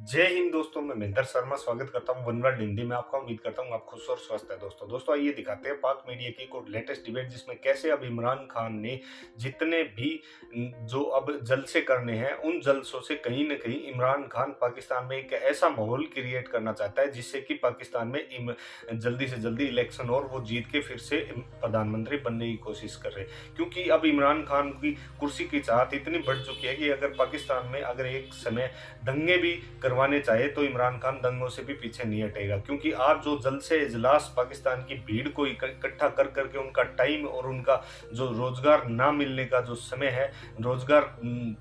जय हिंद दोस्तों, मैं महेंद्र शर्मा स्वागत करता हूं वन वर्ल्ड हिंदी में आपका। उम्मीद करता हूं आप खुश और स्वस्थ है। दोस्तों आइए दिखाते हैं पाक मीडिया की एक लेटेस्ट डिबेट, जिसमें कैसे अब इमरान खान ने जितने भी जो अब जलसे करने हैं, उन जलसों से कहीं ना कहीं इमरान खान पाकिस्तान में एक ऐसा माहौल क्रिएट करना चाहता है जिससे कि पाकिस्तान में जल्दी से जल्दी इलेक्शन और वो जीत के फिर से प्रधानमंत्री बनने की कोशिश कर रहे हैं। क्योंकि अब इमरान खान की कुर्सी की चाहत इतनी बढ़ चुकी है कि अगर पाकिस्तान में अगर एक समय दंगे भी करवाने चाहे तो इमरान खान दंगों से भी पीछे नहीं हटेगा। क्योंकि आज जो जलसे इजलास पाकिस्तान की भीड़ को इकट्ठा कर करके उनका टाइम और उनका जो रोजगार ना मिलने का जो समय है, रोजगार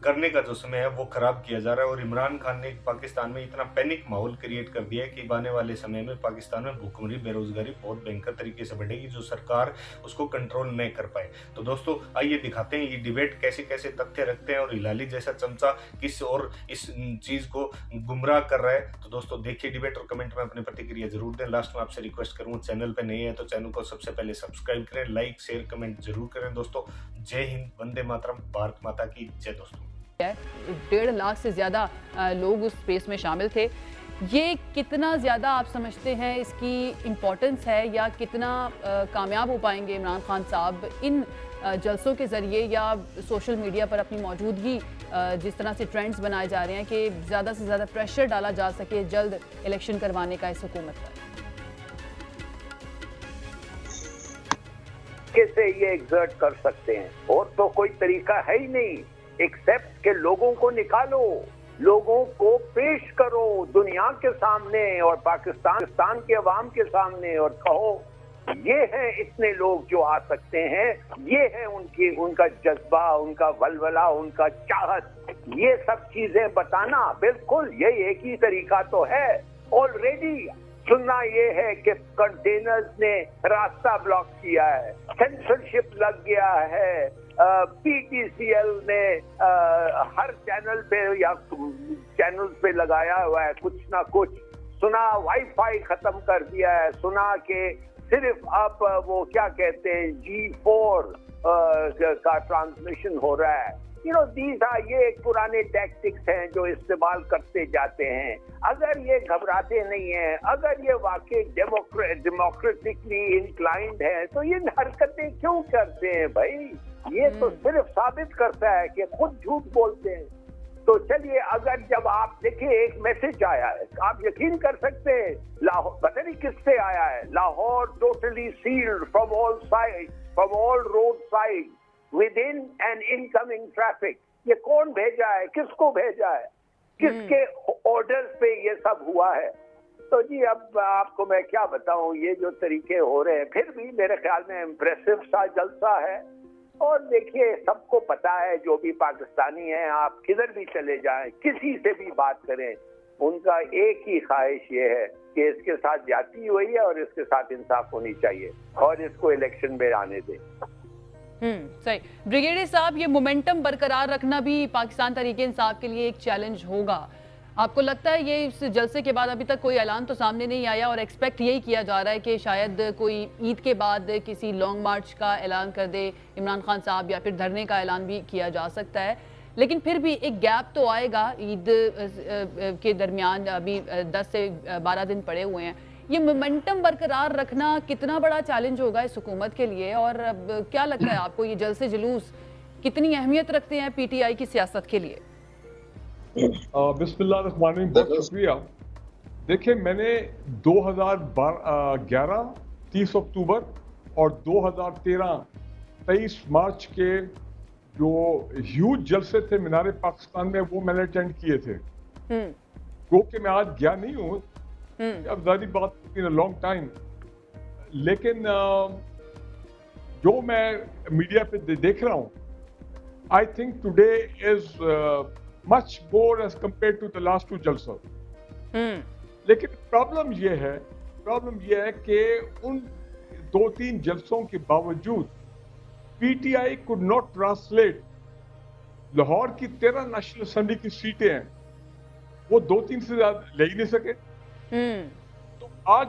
करने का जो समय है, वो खराब किया जा रहा है। और इमरान खान ने पाकिस्तान में इतना पैनिक माहौल क्रिएट कर दिया है कि आने वाले समय में पाकिस्तान में भूखमरी, बेरोजगारी बहुत भयंकर तरीके से बढ़ेगी, जो सरकार उसको कंट्रोल नहीं कर पाए। तो दोस्तों आइए दिखाते हैं ये डिबेट कैसे कैसे तथ्य रखते हैं और हिलाली जैसा चमचा किस और इस चीज को गुमराह कर रहा है। तो दोस्तों देखिए डिबेट और कमेंट में अपनी प्रतिक्रिया जरूर दें। लास्ट में आपसे रिक्वेस्ट करूंगा, चैनल पे नए हैं तो चैनल को सबसे पहले सब्सक्राइब करें, लाइक शेयर कमेंट जरूर करें। दोस्तों जय हिंद, वंदे मातरम, भारत माता की जय। दोस्तों 1.5 लाख से ज़्यादा लोग उस स्पेस में शामिल थे। ये कितना ज़्यादा आप समझते हैं इसकी इम्पोर्टेंस है, या कितना कामयाब हो पाएंगे इमरान खान साहब इन जलसों के ज़रिए, या सोशल मीडिया पर अपनी मौजूदगी जिस तरह से ट्रेंड्स बनाए जा रहे हैं कि ज़्यादा से ज़्यादा प्रेशर डाला जा सके जल्द इलेक्शन करवाने का इस हुकूमत पर? कैसे ये एग्जर्ट कर सकते हैं? और तो कोई तरीका है ही नहीं एक्सेप्ट के लोगों को निकालो, लोगों को पेश करो दुनिया के सामने और पाकिस्तान के अवाम के सामने और कहो ये हैं इतने लोग जो आ सकते हैं, ये है उनका जज्बा, उनका वलवला, उनका चाहत, ये सब चीजें बताना। बिल्कुल ये एक ही तरीका तो है। ऑलरेडी सुनना ये है कि कंटेनर्स ने रास्ता ब्लॉक किया है, सेंसरशिप लग गया है, पीटीसीएल ने हर चैनल पे या चैनल पे लगाया हुआ है कुछ ना कुछ, सुना वाईफाई खत्म कर दिया है, सुना कि सिर्फ अब वो क्या कहते हैं G4 का ट्रांसमिशन हो रहा है। ये पुराने टैक्टिक्स हैं जो इस्तेमाल करते जाते हैं। अगर ये घबराते नहीं हैं, अगर ये वाकई डेमोक्रेटिकली इंक्लाइंड है तो ये हरकतें क्यों करते हैं भाई? ये तो सिर्फ साबित करता है कि खुद झूठ बोलते हैं। तो चलिए, अगर जब आप देखिए एक मैसेज आया है, आप यकीन कर सकते हैं, लाहौर पता नहीं किससे आया है, Lahore totally sealed from all side, from all road side within and incoming traffic. ये कौन भेजा है, किसको भेजा है, किसके ऑर्डर्स पे ये सब हुआ है? तो जी अब आपको मैं क्या बताऊं, ये जो तरीके हो रहे हैं, फिर भी मेरे ख्याल में इम्प्रेसिव सा जलसा है। और देखिए सबको पता है, जो भी पाकिस्तानी हैं, आप किधर भी चले जाएं, किसी से भी बात करें, उनका एक ही ख्वाहिश ये है कि इसके साथ ज्यादती हुई है और इसके साथ इंसाफ होनी चाहिए और इसको इलेक्शन में आने दें। सही। ब्रिगेडियर साहब, ये मोमेंटम बरकरार रखना भी पाकिस्तान तरीके इंसाफ के लिए एक चैलेंज होगा। आपको लगता है ये इस जलसे के बाद अभी तक कोई ऐलान तो सामने नहीं आया और एक्सपेक्ट यही किया जा रहा है कि शायद कोई ईद के बाद किसी लॉन्ग मार्च का ऐलान कर दे इमरान खान साहब, या फिर धरने का ऐलान भी किया जा सकता है, लेकिन फिर भी एक गैप तो आएगा ईद के दरमियान, अभी 10 से 12 दिन पड़े हुए हैं। ये मोमेंटम बरकरार रखना कितना बड़ा चैलेंज होगा इस हुकूमत के लिए, और क्या लगता है आपको ये जलसे जुलूस कितनी अहमियत रखते हैं पीटीआई की सियासत के लिए? बिस्मिल्लाहिर्रहमानिर्रहीम, बहुत शुक्रिया। देखिए, मैंने 2011 30 अक्टूबर और 2013 23 मार्च के जो ह्यूज जलसे थे मीनारे पाकिस्तान में, वो मैंने अटेंड किए थे। वो कि मैं आज गया नहीं हूँ, अब ज़ाहिर बात इन अ लॉन्ग टाइम, लेकिन जो मैं मीडिया पे देख रहा हूँ, I think today is much more as compared to the last two jalsa. लेकिन प्रॉब्लम ये है कि उन 2-3 जलसों के बावजूद PTI could not translate Lahore की 13 नेशनल असेंबली की सीटें हैं, वो 2-3 से ज्यादा ले ही नहीं सके। तो आज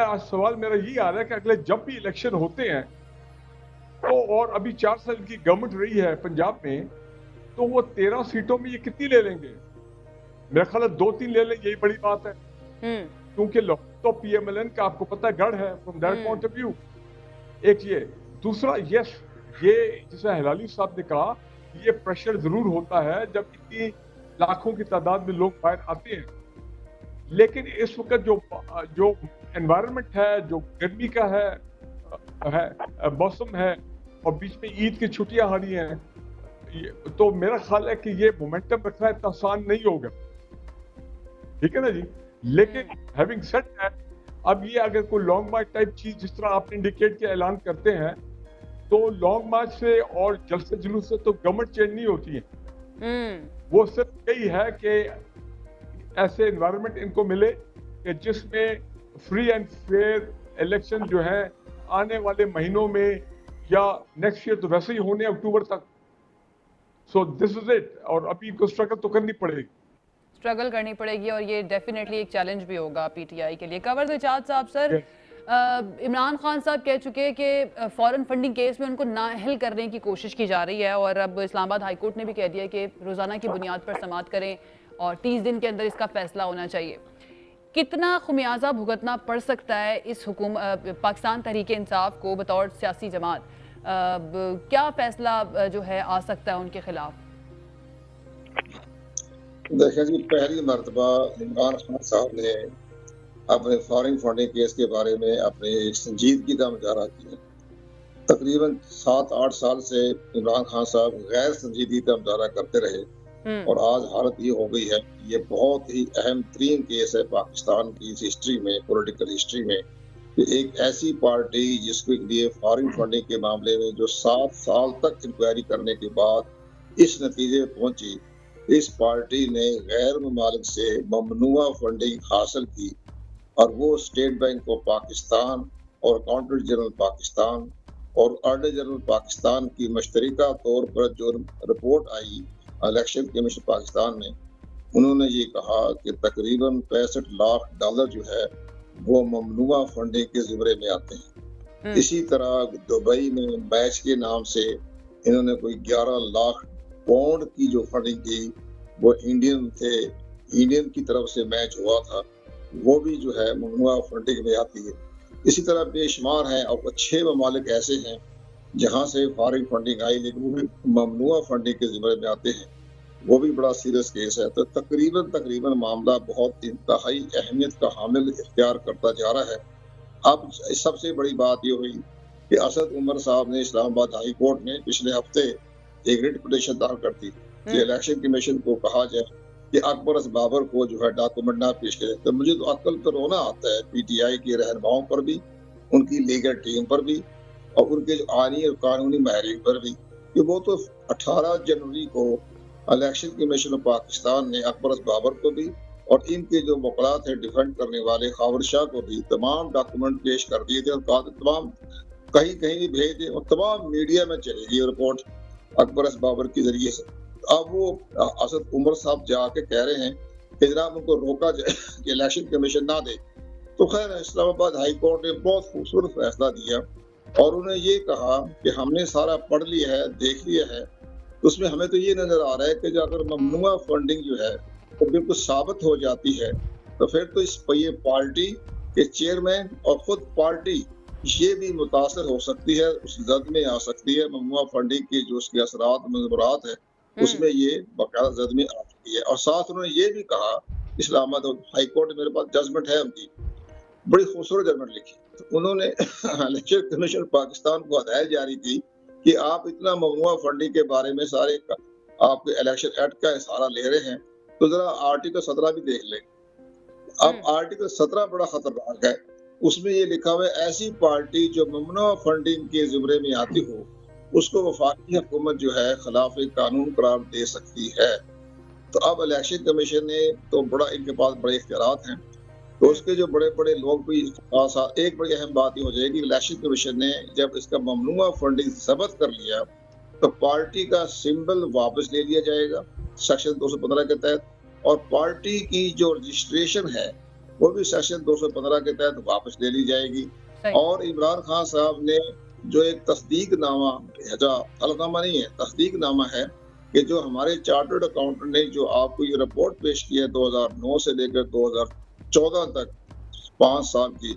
आज सवाल मेरा यही आ रहा है कि अगले जब भी इलेक्शन होते हैं तो, और अभी 4 साल की गवर्नमेंट रही है पंजाब में, तो वो 13 सीटों में ये कितनी ले लेंगे? मेरा ख्याल है 2-3 ले लें, यही बड़ी बात है, क्योंकि तो PMLN का आपको पता है गढ़ है from that point of view. एक ये, दूसरा यस, ये जैसे हिलाली साहब ने कहा, ये प्रेशर जरूर होता है जब इतनी लाखों की तादाद में लोग बाहर आते हैं, लेकिन इस वक्त जो एनवायरनमेंट है, जो गर्मी का है मौसम है, और बीच में ईद की छुट्टियां आ रही हैं, तो मेरा ख्याल है कि ये मोमेंटम रखना इतना आसान नहीं होगा, ठीक है ना जी। लेकिन हैविंग सेड दैट, अब ये अगर कोई लॉन्ग मार्च टाइप चीज जिस तरह आपने इंडिकेट के ऐलान करते हैं, तो लॉन्ग मार्च से और जलसे जुलूस से तो गवर्नमेंट चेंज नहीं होती है। वो सिर्फ यही है कि ऐसे एनवायरनमेंट इनको मिले कि जिसमें फ्री एंड फेयर इलेक्शन जो है आने वाले महीनों में, या नेक्स्ट ईयर तो वैसे ही होने अक्टूबर तक। सो दिस इज इट, और अभी इनको स्ट्रगल तो करनी पड़ेगी, स्ट्रगल करनी पड़ेगी, और ये डेफिनेटली एक चैलेंज भी होगा पीटीआई के लिए। कवर इजाज साहब, सर इमरान खान साहब कह चुके हैं कि फॉरेन फंडिंग केस में उनको नाअहल करने की कोशिश की जा रही है, और अब इस्लामाबाद हाई कोर्ट ने भी कह दिया कि रोज़ाना की बुनियाद पर समाअत करें और 30 दिन के अंदर इसका फैसला होना चाहिए। कितना खुमियाजा भुगतना पड़ सकता है इस पाकिस्तान तहरीक इंसाफ को बतौर सियासी जमात? क्या फैसला जो है आ सकता है उनके खिलाफ? देखिए जी, पहली मर्तबा इमरान खान साहब ने अपने फॉरेन फंडिंग केस के बारे में अपने एक संजीदगी का मुजाहरा किया। तकरीबन 7-8 साल से इमरान खान साहब गैर संजीदगी का मुजाहरा करते रहे, और आज हालत ये हो गई है, ये बहुत ही अहम तरीन केस है पाकिस्तान की हिस्ट्री में, पॉलिटिकल हिस्ट्री में, कि एक ऐसी पार्टी जिसके लिए फॉरेन फंडिंग के मामले में जो 7 साल तक इंक्वायरी करने के बाद इस नतीजे पहुंची, इस पार्टी ने गैर ममालिक से ममनुआ फंडिंग हासिल की, और वो स्टेट बैंक ऑफ पाकिस्तान और अकाउंटेंट जनरल पाकिस्तान और ऑडिटर जनरल पाकिस्तान की मुश्तरका तौर पर जो रिपोर्ट आई इलेक्शन कमीशन पाकिस्तान में, उन्होंने ये कहा कि तकरीबन $65 लाख जो है वो ममनुआ फंडिंग के ज़िम्मे में आते हैं। इसी तरह दुबई में मैच के नाम से इन्होंने कोई 11 लाख पाउंड की जो फंडिंग की, वो इंडियन की तरफ से मैच हुआ था, वो भी जो है ममनुआ फंडिंग में आती है। इसी तरह बेशुमार हैं, और 6 ममालिक ऐसे हैं जहां से फॉरेन फंडिंग आई, लेकिन वो भी ममनुआ फंडिंग के ज़िम्मे में आते हैं। वो भी बड़ा सीरियस केस है। तो तकरीबन मामला बहुत इंतहाई अहमियत का हामिल इख्तियार करता जा रहा है। अब सबसे बड़ी बात ये हुई कि असद उमर साहब ने इस्लामाबाद हाई कोर्ट में पिछले हफ्ते एक रिट पिटीशन दाखिल कर दी कि इलेक्शन कमीशन को कहा जाए कि अकबर बाबर को जो है डॉक्यूमेंट ना पेश करे। तो मुझे तो अक्ल तो रोना आता है पीटीआई के रहनुमाओं पर भी, उनकी लीगल टीम पर भी, और उनके जो आईनी और कानूनी माहिरीन पर भी, कि वो तो 18 जनवरी को इलेक्शन कमीशन ऑफ पाकिस्तान ने अकबर बाबर को भी और इनके जो वकलात है डिफेंड करने वाले खावर शाह को भी तमाम डॉक्यूमेंट पेश कर दिए थे, और कहा तमाम कहीं भी भेज दे, और तमाम मीडिया में चलेगी रिपोर्ट अकबर बाबर के जरिए से। अब वो असद उमर साहब जाके कह रहे हैं कि जनाब उनको रोका जाए कि इलेक्शन कमीशन ना दे। तो खैर इस्लामाबाद हाई कोर्ट ने बहुत खूबसूरत फैसला दिया, और उन्हें ये कहा कि हमने सारा पढ़ लिया है, देख लिया है, तो उसमें हमें तो ये नजर आ रहा है कि जो अगर ममनुआ फंडिंग जो है तो बिल्कुल साबित हो जाती है, तो फिर तो इस ये पार्टी के चेयरमैन और खुद पार्टी ये भी मुतासर हो सकती है, उस जद में आ सकती है। ममनुआ फंडिंग की जो उसके असरात मजबूरात है उसमें ये बाकायदा जद में आ चुकी है। और साथ उन्होंने ये भी कहा, इस्लामाबाद हाई कोर्ट मेरे पास जजमेंट है उनकी, बड़ी खूबसूरत जजमेंट लिखी। तो उन्होंने इलेक्शन कमीशन पाकिस्तान को हदायत जारी की कि आप इतना ममनुआ फंडिंग के बारे में सारे आप इलेक्शन एक्ट का सहारा ले रहे हैं, तो जरा आर्टिकल 17 भी देख लें। अब आर्टिकल 17 बड़ा खतरनाक है। उसमें ये लिखा हुआ है ऐसी पार्टी जो ममनुआ फंडिंग के ज़िम्मे में आती हो उसको वफाकी हुकूमत जो है खिलाफ कानून करार दे सकती है। तो अब इलेक्शन कमीशन ने तो बड़ा, इनके पास बड़े इख्तियारात हैं, तो उसके जो बड़े बड़े लोग भी एक बड़ी अहम बात ये हो जाएगी, इलेक्शन कमीशन ने जब इसका ममनुआ फंडिंग सबत कर लिया तो पार्टी का सिंबल वापस ले लिया जाएगा सेक्शन 215 के तहत, और पार्टी की जो रजिस्ट्रेशन है वो भी सेक्शन 215 के तहत वापस ले ली जाएगी। और इमरान खान साहब ने जो एक तस्दीक नामा भेजा, अलनामा नहीं है, तस्दीक नामा है, कि जो हमारे चार्टर्ड अकाउंटेंट ने जो आपको ये रिपोर्ट पेश की है 2009 से लेकर 2014 तक 5 साल की,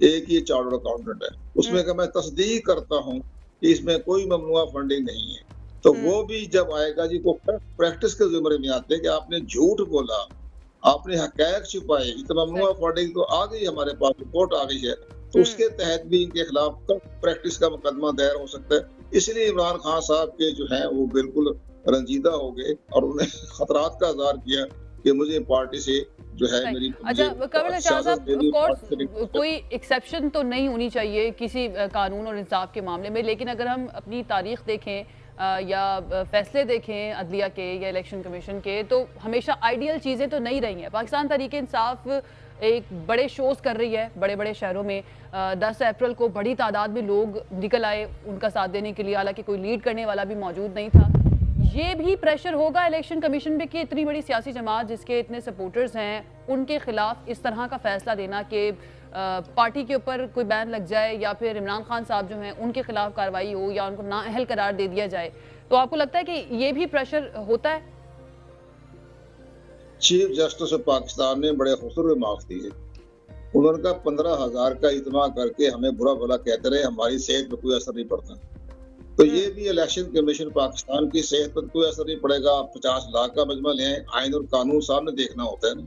एक ही चार्टर्ड अकाउंटेंट है, उसमें कि मैं तस्दीक करता हूँ कि इसमें कोई ममनुआ फंडिंग नहीं है। तो वो भी जब आएगा जी, को प्रैक्टिस के ज़िम्मे में आते हैं कि आपने झूठ बोला, आपने हक़ायक़ छुपाए, तो ममनुआ फंडिंग तो आ गई, हमारे पास रिपोर्ट आ गई है, तो उसके तहत भी इनके खिलाफ प्रैक्टिस का मुकदमा दायर हो सकता है। इसलिए इमरान खान साहब के जो है वो बिल्कुल रंजीदा हो गए और उन्हें खतरात का इज़हार किया कि मुझे पार्टी से जो है मेरी अच्छा कमल शाह साहब, ऑफ कोर्स कोई एक्सेप्शन तो नहीं होनी चाहिए किसी कानून और इंसाफ के मामले में, लेकिन अगर हम अपनी तारीख देखें या फैसले देखें अदलिया के या इलेक्शन कमीशन के, तो हमेशा आइडियल चीज़ें तो नहीं रही हैं। पाकिस्तान तहरीक इंसाफ एक बड़े शोज़ कर रही है बड़े बड़े शहरों में। 10 अप्रैल को बड़ी तादाद में लोग निकल आए उनका साथ देने के लिए, हालांकि कोई लीड करने वाला भी मौजूद नहीं था। ये भी प्रेशर होगा इलेक्शन कमीशन पे कि इतनी बड़ी सियासी जमात जिसके इतने सपोर्टर्स हैं, उनके खिलाफ इस तरह का फैसला देना कि पार्टी के ऊपर कोई बैन लग जाए या फिर इमरान खान साहब जो हैं उनके खिलाफ कार्रवाई हो या उनको नाअहल करार दे दिया जाए। तो आपको लगता है कि ये भी प्रेशर होता है? चीफ जस्टिस ऑफ पाकिस्तान ने बड़े खूबसूरत रिमार्क्स दिए। उन्होंने कहा 15,000 का इज्तिमा करके हमें बुरा भला कहते रहे, हमारी सेहत पर कोई असर नहीं पड़ता। तो ये भी इलेक्शन कमीशन पाकिस्तान की सेहत पर कोई असर नहीं पड़ेगा। 50 लाख का मजमा ले आए, आइन और कानून सामने देखना होता है ना।